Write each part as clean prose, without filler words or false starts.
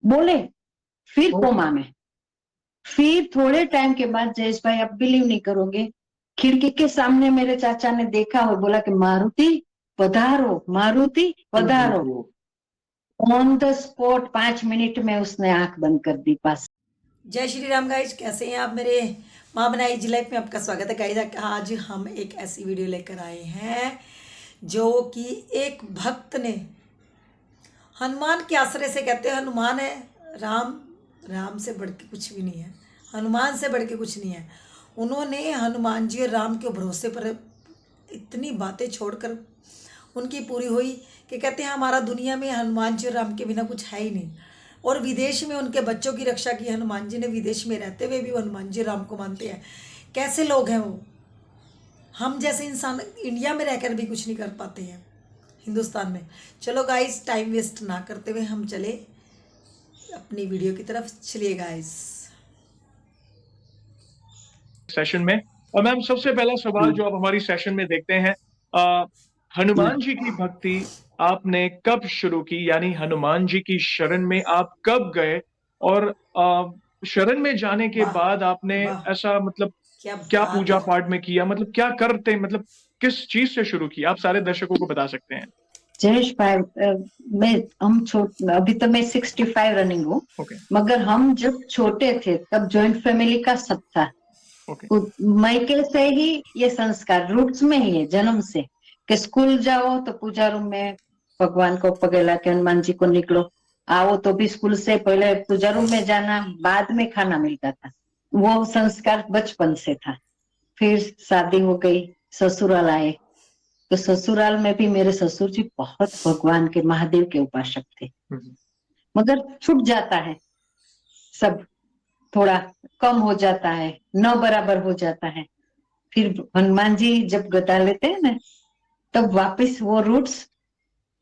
बोले, फिर okay. Coma में। फिर थोड़े टाइम के बाद जयेश भाई, आप बिलीव नहीं करोगे, खिड़की के सामने मेरे चाचा ने देखा और बोला कि मारुति पधारो, मारुति पधारो। ओहो। ऑन द स्पॉट 5 मिनट में उसने आंख बंद कर दी पास। जय श्री राम गाइज, कैसे हैं आप मेरे माँ बनाई जी लाइफ में आपका स्वागत है गाइज। आज हम एक ऐसी वीडियो लेकर आए हैं जो कि एक भक्त ने हनुमान के आश्रय से, कहते हैं हनुमान है राम, राम से बढ़ के कुछ भी नहीं है, हनुमान से बढ़ के कुछ नहीं है। उन्होंने हनुमान जी और राम के भरोसे पर इतनी बातें छोड़कर उनकी पूरी हुई कि कहते हैं हमारा दुनिया में हनुमान जी और राम के बिना कुछ है ही नहीं। और विदेश में उनके बच्चों की रक्षा की हनुमान जी ने, विदेश में रहते हुए भी वो हनुमान जी राम को मानते हैं। कैसे लोग हैं वो, हम जैसे इंसान इंडिया में रहकर भी कुछ नहीं कर पाते हैं हिंदुस्तान में। चलो गाइस, टाइम वेस्ट ना करते हुए हम चले अपनी वीडियो की तरफ। चलिए गाइस सेशन में। और मैम, सबसे पहला सवाल जो आप हमारी सेशन में देखते हैं, हनुमान जी की भक्ति आपने कब शुरू की, यानी हनुमान जी की शरण में आप कब गए, और शरण में जाने के वाह बाद आपने वाह, ऐसा मतलब क्या क्या बात पूजा है। पाठ में किया, मतलब क्या करते, मतलब किस चीज से शुरू किया, आप सारे दर्शकों को बता सकते हैं। जयेश भाई, मैं हम अभी तो मैं 65 रनिंग हूँ, ओके। मगर हम जब छोटे थे तब जॉइंट फैमिली का सब था। ओके। मायके से ही ये संस्कार रूट्स में ही है, जन्म से, कि स्कूल जाओ तो पूजा रूम में भगवान को पगेला के हनुमान जी को निकलो, आओ तो भी स्कूल से पहले पूजा रूम में जाना, बाद में खाना मिलता था। वो संस्कार बचपन से था। फिर शादी हो गई, ससुराल आए, तो ससुराल में भी मेरे ससुर जी बहुत भगवान के, महादेव के उपासक थे। मगर छूट जाता है सब, थोड़ा कम हो जाता है, न बराबर हो जाता है। फिर हनुमान जी जब गदा लेते हैं ना, तब वापस वो रूट्स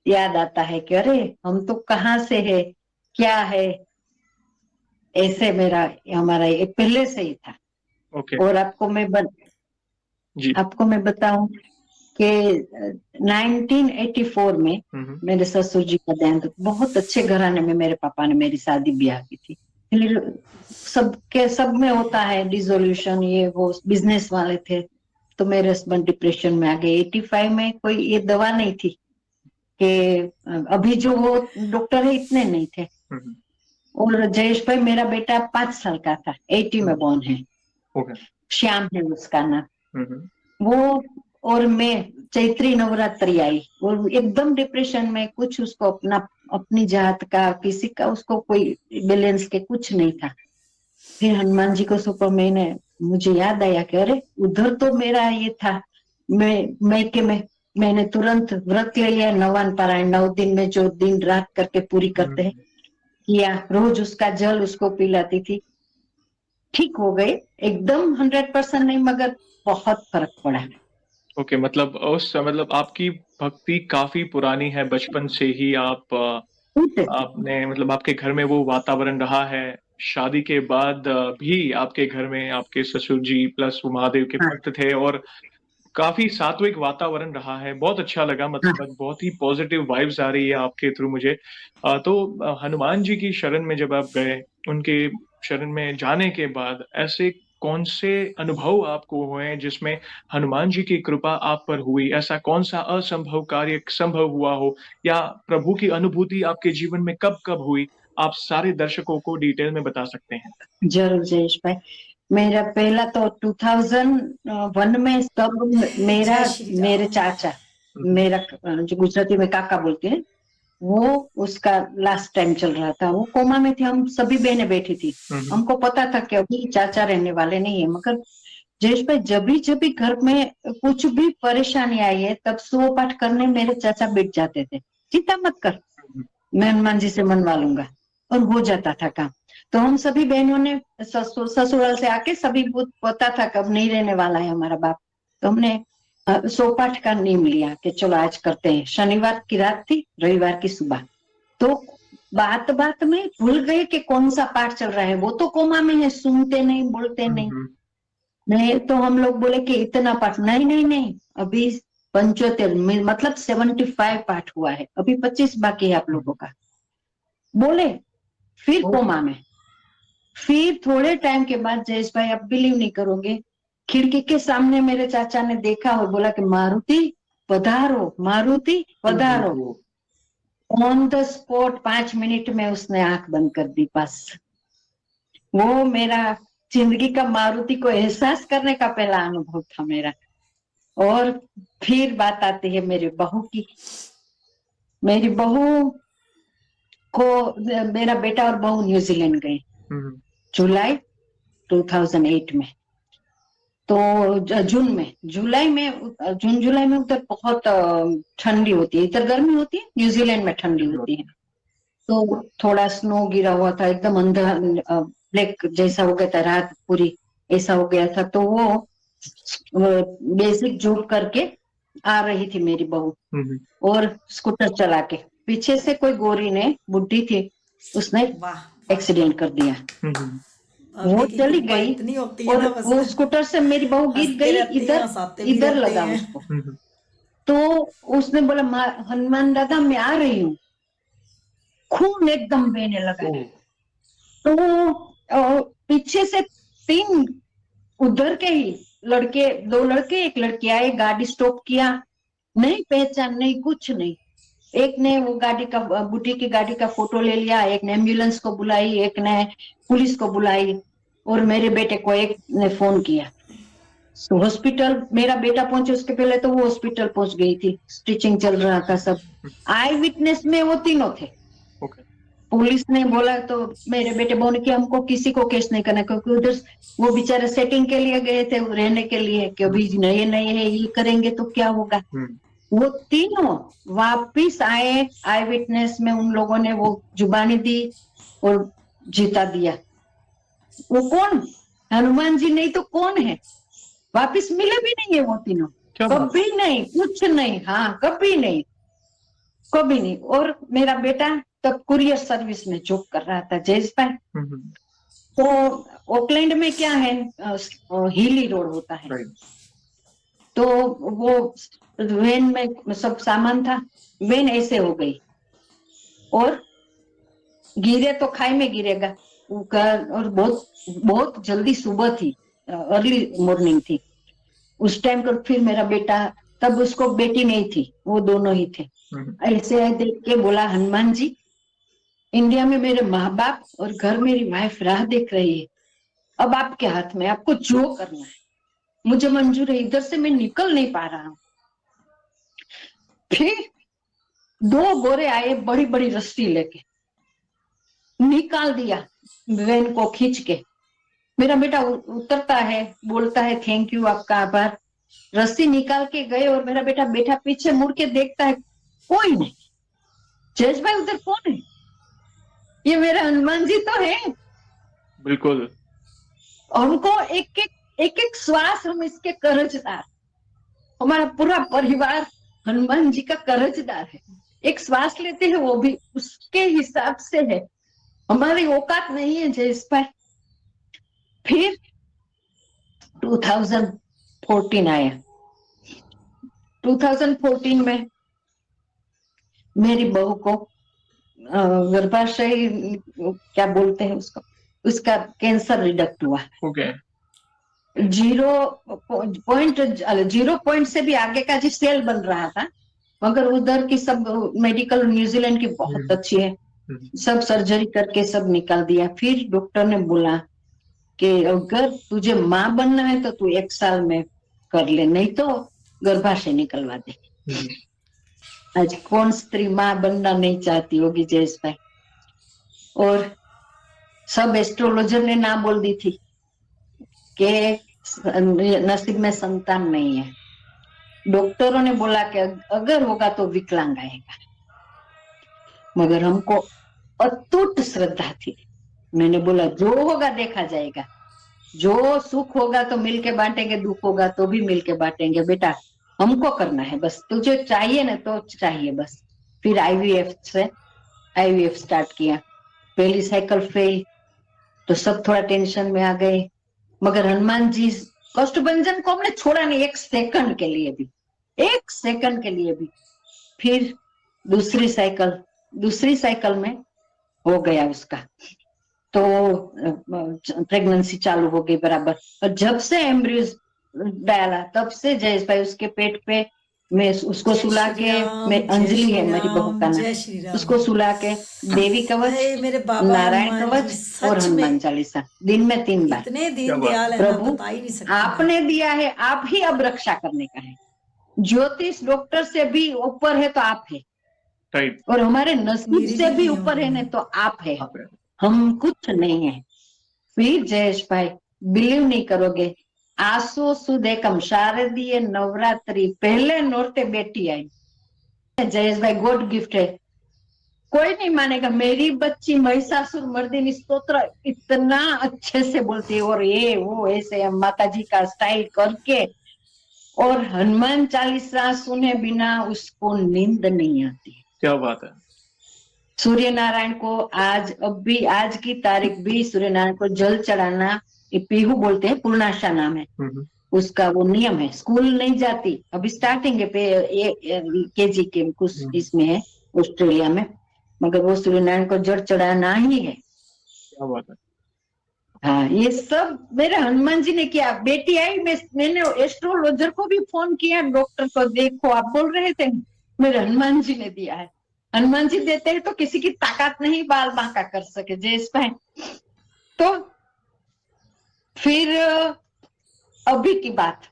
याद आता है कि अरे हम तो कहाँ से है, क्या है। ऐसे हमारा ये पहले से ही था। ओके। और जी। आपको मैं बताऊं कि 1984 में मेरे ससुर जी का देहांत, बहुत अच्छे घराने में मेरे पापा ने मेरी शादी ब्याह की थी। फिर सब में होता है डिसोल्यूशन, ये वो, बिजनेस वाले थे, तो मेरे हस्बैंड डिप्रेशन में आ गए। 85 में कोई ये दवा नहीं थी कि अभी जो वो डॉक्टर है इतने नहीं थे। और जयेश भाई, मेरा बेटा 5 साल का था, 80 में बॉर्न है, ओके। श्याम है उसका नाम। वो और मैं चैत्री नवरात्रि आई और एकदम डिप्रेशन में, कुछ उसको अपनी जात का, किसी का उसको कोई बैलेंस के कुछ नहीं था। फिर हनुमान जी को सुबह मुझे याद आया कि अरे उधर तो मेरा ये था, मैके में मैंने तुरंत व्रत ले लिया, नवान पारायण 9 दिन में जो दिन रात करके पूरी करते हैं किया, रोज उसका जल उसको पिलाती थी। ठीक हो गए, एकदम 100% नहीं, मगर बहुत फर्क पड़ा। ओके, मतलब मतलब आपकी भक्ति काफी पुरानी है, बचपन से ही आपने मतलब आपके घर में वो वातावरण रहा है। शादी के बाद भी आपके घर में आपके ससुर जी प्लस वो महादेव के हाँ, भक्त थे, और काफी सात्विक वातावरण रहा है। बहुत अच्छा लगा, हाँ। मतलब बहुत ही पॉजिटिव वाइब्स आ रही है आपके थ्रू मुझे। तो हनुमान जी की शरण में जब आप गए, उनके शरण में जाने के बाद ऐसे कौन से अनुभव आपको हुए जिसमें हनुमान जी की कृपा आप पर हुई, ऐसा कौन सा असंभव कार्य संभव हुआ हो, या प्रभु की अनुभूति आपके जीवन में कब कब हुई, आप सारे दर्शकों को डिटेल में बता सकते हैं। जरूर जयेश भाई, मेरा पहला तो 2001 में, तब मेरा जय श्री मेरे राम। चाचा, मेरा जो गुजराती में काका बोलते हैं, वो उसका लास्ट टाइम चल रहा था, वो कोमा में थे। हम सभी बहनें बैठी थी, हमको पता था कि अभी चाचा रहने वाले नहीं है। मगर जयेश भाई, जब भी घर में कुछ भी परेशानी आई है, तब 100 पाठ करने मेरे चाचा बैठ जाते थे। चिंता मत कर, मैं हनुमान जी से मनवा लूंगा, और हो जाता था काम। तो हम सभी बहनों ने ससुराल से आके सभी पता था कब नहीं रहने वाला है हमारा बाप, तो हमने 100 पाठ का नियम लिया कि चलो आज करते हैं। शनिवार की रात थी, रविवार की सुबह, तो बात बात में भूल गए कि कौन सा पाठ चल रहा है। वो तो कोमा में है, सुनते नहीं, बोलते नहीं। नहीं तो हम लोग बोले कि इतना पाठ, नहीं नहीं नहीं, अभी 75 मतलब 75 पाठ हुआ है, अभी 25 बाकी है आप लोगों का। बोले, फिर कोमा में। फिर थोड़े टाइम के बाद जयेश भाई, आप बिलीव नहीं करोगे, खिड़की के सामने मेरे चाचा ने देखा और बोला कि मारुति पधारो, मारुति पधारो। ऑन द स्पॉट 5 मिनट में उसने आंख बंद कर दी। बस वो मेरा जिंदगी का मारुति को एहसास करने का पहला अनुभव था मेरा। और फिर बात आती है मेरी बहू की। मेरी बहू को, मेरा बेटा और बहू न्यूजीलैंड गए जुलाई 2008 में। तो जून जुलाई में उधर बहुत ठंडी होती है, इधर गर्मी होती है, न्यूजीलैंड में ठंडी होती है। तो थोड़ा स्नो गिरा हुआ था, एकदम अंधेरा ब्लैक जैसा हो गया था, रात पूरी ऐसा हो गया था। तो वो बेसिक जॉब करके आ रही थी मेरी बहू, और स्कूटर चला के पीछे से कोई गोरी ने, बुढ़ी थी, उसने एक्सीडेंट कर दिया। वो चली गई और वो स्कूटर से मेरी बहू गिर गई, इधर लगा उसको। तो उसने बोला, हनुमान दादा मैं आ रही हूँ, खून एकदम बहने लगा। तो पीछे से 3 उधर के ही लड़के, 2 लड़के 1 लड़की आए, गाड़ी स्टॉप किया, नहीं पहचान, नहीं कुछ नहीं। एक ने वो गाड़ी का, बुढ़ी की गाड़ी का फोटो ले लिया, एक ने एम्बुलेंस को बुलाई, एक ने पुलिस को बुलाई, और मेरे बेटे को एक ने फोन किया। तो हॉस्पिटल मेरा बेटा पहुंचे, उसके पहले तो वो हॉस्पिटल पहुंच गई थी, स्टिचिंग चल रहा था सब। आई विटनेस में वो तीनों थे। पुलिस ने बोला तो मेरे बेटे बोले कि हमको किसी को केस नहीं करना, क्योंकि उधर वो बेचारे सेटिंग के लिए गए थे, रहने के लिए, कि अभी नए है, ये करेंगे तो क्या होगा। वो तीनों वापिस आए, आई विटनेस में उन लोगों ने वो जुबानी दी और जीता दिया। वो कौन, हनुमान जी नहीं तो कौन है। वापिस मिले भी नहीं है वो तीनों, कभी नहीं, कुछ नहीं, हाँ कभी नहीं, कभी नहीं। और मेरा बेटा तब कुरियर सर्विस में जॉब कर रहा था, जयेश भाई। तो ओकलैंड में क्या है, हिली रोड होता है। तो वो वैन में सब सामान था, वैन ऐसे हो गई और गिरे तो खाई में गिरेगा। और बहुत जल्दी सुबह थी, अर्ली मॉर्निंग थी उस टाइम पर। फिर मेरा बेटा, तब उसको बेटी नहीं थी, वो दोनों ही थे, ऐसे देख के बोला, हनुमान जी इंडिया में मेरे माँ बाप और घर मेरी वाइफ राह देख रही है, अब आपके हाथ में, आपको जो करना है, मुझे मंजूर है, इधर से मैं निकल नहीं पा रहा हूं। फिर 2 गोरे आए, बड़ी बड़ी रस्सी लेके, निकाल दिया वैन को खींच के। मेरा बेटा उतरता है, बोलता है थैंक यू, आपका आभार। रस्सी निकाल के गए और मेरा बेटा बैठा, पीछे मुड़ के देखता है, कोई नहीं। जयेश भाई उधर कौन है, ये मेरे हनुमान जी तो है। बिल्कुल। हमको एक एक श्वास हम इसके कर्जदार, हमारा पूरा परिवार हनुमान जी का कर्जदार है। एक श्वास लेते हैं वो भी उसके हिसाब से है, हमारी औकात नहीं है जयेश भाई। फिर 2014 आया। 2014 में मेरी बहू को गर्भाशय, क्या बोलते हैं उसको, उसका कैंसर रिडक्ट हुआ। ओके। 0 पॉइंट से भी आगे का जो सेल बन रहा था, मगर उधर की सब मेडिकल न्यूजीलैंड की बहुत अच्छी है, सब सर्जरी करके सब निकाल दिया। फिर डॉक्टर ने बोला कि अगर तुझे माँ बनना है तो तू 1 साल में कर ले, नहीं तो गर्भाशय निकलवा दे। आज कौन स्त्री माँ बनना नहीं चाहती होगी जयेश भाई। और सब एस्ट्रोलॉजर ने ना बोल दी थी कि नसीब में संतान नहीं है। डॉक्टरों ने बोला कि अगर होगा तो विकलांग आएगा, मगर हमको अटूट श्रद्धा थी। मैंने बोला जो होगा देखा जाएगा, जो सुख होगा तो मिलके बांटेंगे, दुख होगा तो भी मिलके बांटेंगे, बेटा हमको करना है, बस तुझे चाहिए ना तो चाहिए बस। फिर आईवीएफ स्टार्ट किया। पहली साइकिल फेल तो सब थोड़ा टेंशन में आ गए, मगर हनुमान जी कष्टभंजन को हमने छोड़ा नहीं 1 सेकंड के लिए भी, 1 सेकंड के लिए भी। फिर दूसरी साइकिल में हो गया उसका। तो प्रेगनेंसी चालू हो गई बराबर। और जब से एम्ब्रियोज डाला तब से जयेश भाई उसके पेट पे मैं उसको जय सुला श्री के, राम, मैं जय अंजलि श्री है मेरी बहू राम, का नाम, जय श्री राम। उसको सुला के देवी कवच, हे मेरे बाबा नारायण हनुमान जी, कवच और सच हनुमान में चालीसा दिन में 3 बार। इतने क्या दीन बात दयाल है। है ना, प्रभु बता ही नहीं सकती मैं। आपने दिया है, आप ही अब रक्षा करने का है। ज्योतिष डॉक्टर से भी ऊपर है तो आप है, राइट। और हमारे नसीब मेरी से भी भी नहीं ऊपर है होगी। ना तो आप है, आप हैं। हम कुछ नहीं है। फिर जयेश भाई बिलीव नहीं करोगे, आसो सुद एकम शारदीय नवरात्रि पहले नोरते बेटी आई। जयेश भाई गॉड गिफ्ट है, कोई नहीं मानेगा। मेरी बच्ची महिषासुर मर्दिनी स्तोत्र इतना अच्छे से बोलती है, और ये वो ऐसे माता जी का स्टाइल करके, और हनुमान चालीसा सुने बिना उसको नींद नहीं आती। क्या बात है। सूर्य नारायण को आज आज की तारीख भी सूर्य नारायण को जल चढ़ाना, ये पीहू बोलते हैं, पूर्णाशा नाम है उसका, वो नियम है। स्कूल नहीं जाती, अभी स्टार्टिंग है केजी के कुछ इसमें है ऑस्ट्रेलिया में, मगर वो सूर्य नारायण को जल चढ़ाना ही है। क्या बात है। हाँ, ये सब मेरे हनुमान जी ने किया। बेटी आई, मैंने एस्ट्रोलॉजर को भी फोन किया, डॉक्टर को, देखो आप बोल रहे थे, मेरे हनुमान जी ने दिया है। हनुमान जी देते हैं तो किसी की ताकत नहीं बाल बांका कर सके जयेश भाई। तो फिर अभी की बात,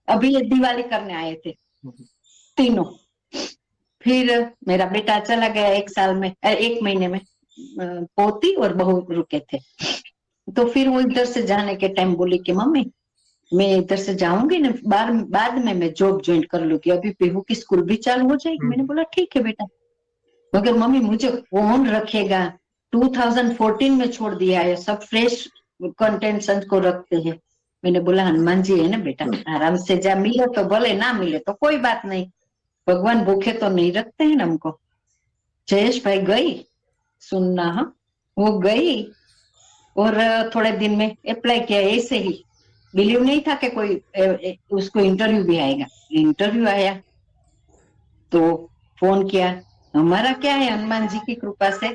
अभी ये दिवाली करने आए थे तीनों। फिर मेरा बेटा चला गया 1 साल में, 1 महीने में, पोती और बहू रुके थे। तो फिर वो इधर से जाने के टाइम बोली कि मम्मी मैं इधर से जाऊंगी ना, बाद में मैं जॉब ज्वाइन कर लूंगी, अभी पीहू की स्कूल भी चालू हो जाएगी। मैंने बोला ठीक है बेटा, मगर मम्मी मुझे कौन रखेगा, 2014 में छोड़ दिया है, सब फ्रेश कंटेंट को रखते हैं। मैंने बोला हनुमान जी है ना बेटा, आराम से जा, मिले तो भले, ना मिले तो कोई बात नहीं, भगवान भूखे तो नहीं रखते हैं ना हमको। जयेश भाई गई सुनना, हाँ वो गई और थोड़े दिन में अप्लाई किया, ऐसे ही बिलीव नहीं था कि कोई उसको इंटरव्यू भी आएगा। इंटरव्यू आया तो फोन किया। हमारा क्या है, हनुमान जी की कृपा से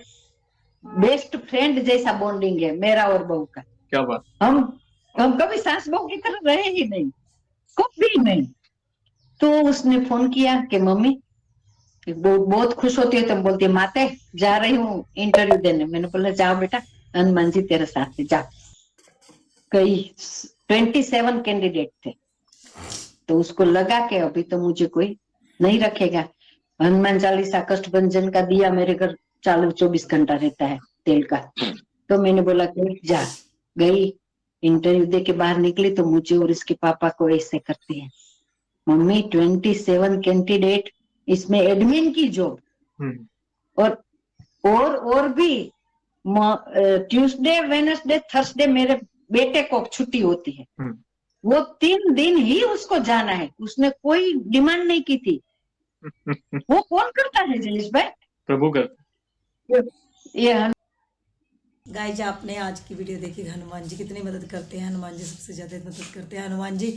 बेस्ट फ्रेंड जैसा बॉन्डिंग है मेरा और बहू का। क्या बात। हम कभी सास बहू की तरह रहे ही नहीं, कभी नहीं। तो उसने फोन किया कि मम्मी, बहुत खुश होती है, तुम बोलती है माते जा रही हूँ इंटरव्यू देने। मैंने बोला जाओ बेटा, हनुमान जी तेरे साथ है, जाओ। कई 27 कैंडिडेट थे, तो उसको लगा कि अभी तो मुझे कोई नहीं रखेगा। हनुमान चालीसा कष्टभंजन का दिया मेरे घर चालू 24 घंटा रहता है तेल का। तो मैंने बोला कि जा, गई इंटरव्यू दे के बाहर निकली तो मुझे और इसके पापा को ऐसे करती है, मम्मी 27 कैंडिडेट, इसमें एडमिन की जॉब, और भी ट्यूसडे वेडनेसडे थर्सडे मेरे बेटे को छुट्टी होती है, वो 3 दिन ही उसको जाना है, उसने कोई डिमांड नहीं की थी। वो कौन करता है जयेश भाई, प्रभु करते। ये गाइज आपने आज की वीडियो देखी, हनुमान जी कितनी मदद करते हैं। हनुमान जी सबसे ज़्यादा मदद करते हैं। हनुमान जी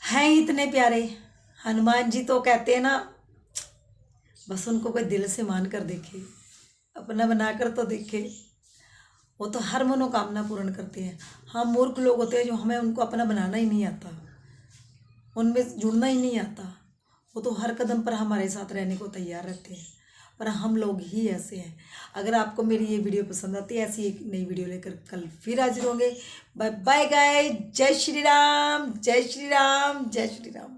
हैं ही इतने प्यारे। हनुमान जी तो कहते हैं ना, बस उनको कोई दिल से मान कर देखे, अपना बनाकर तो देखे, वो तो हर मनोकामना पूर्ण करते हैं। हम मूर्ख लोग होते हैं जो हमें उनको अपना बनाना ही नहीं आता, उनमें जुड़ना ही नहीं आता। वो तो हर कदम पर हमारे साथ रहने को तैयार रहते हैं, पर हम लोग ही ऐसे हैं। अगर आपको मेरी ये वीडियो पसंद आती है, ऐसी एक नई वीडियो लेकर कल फिर हाजिर होंगे। बाय बाय गाइस, जय श्री राम, जय श्री राम, जय श्री राम।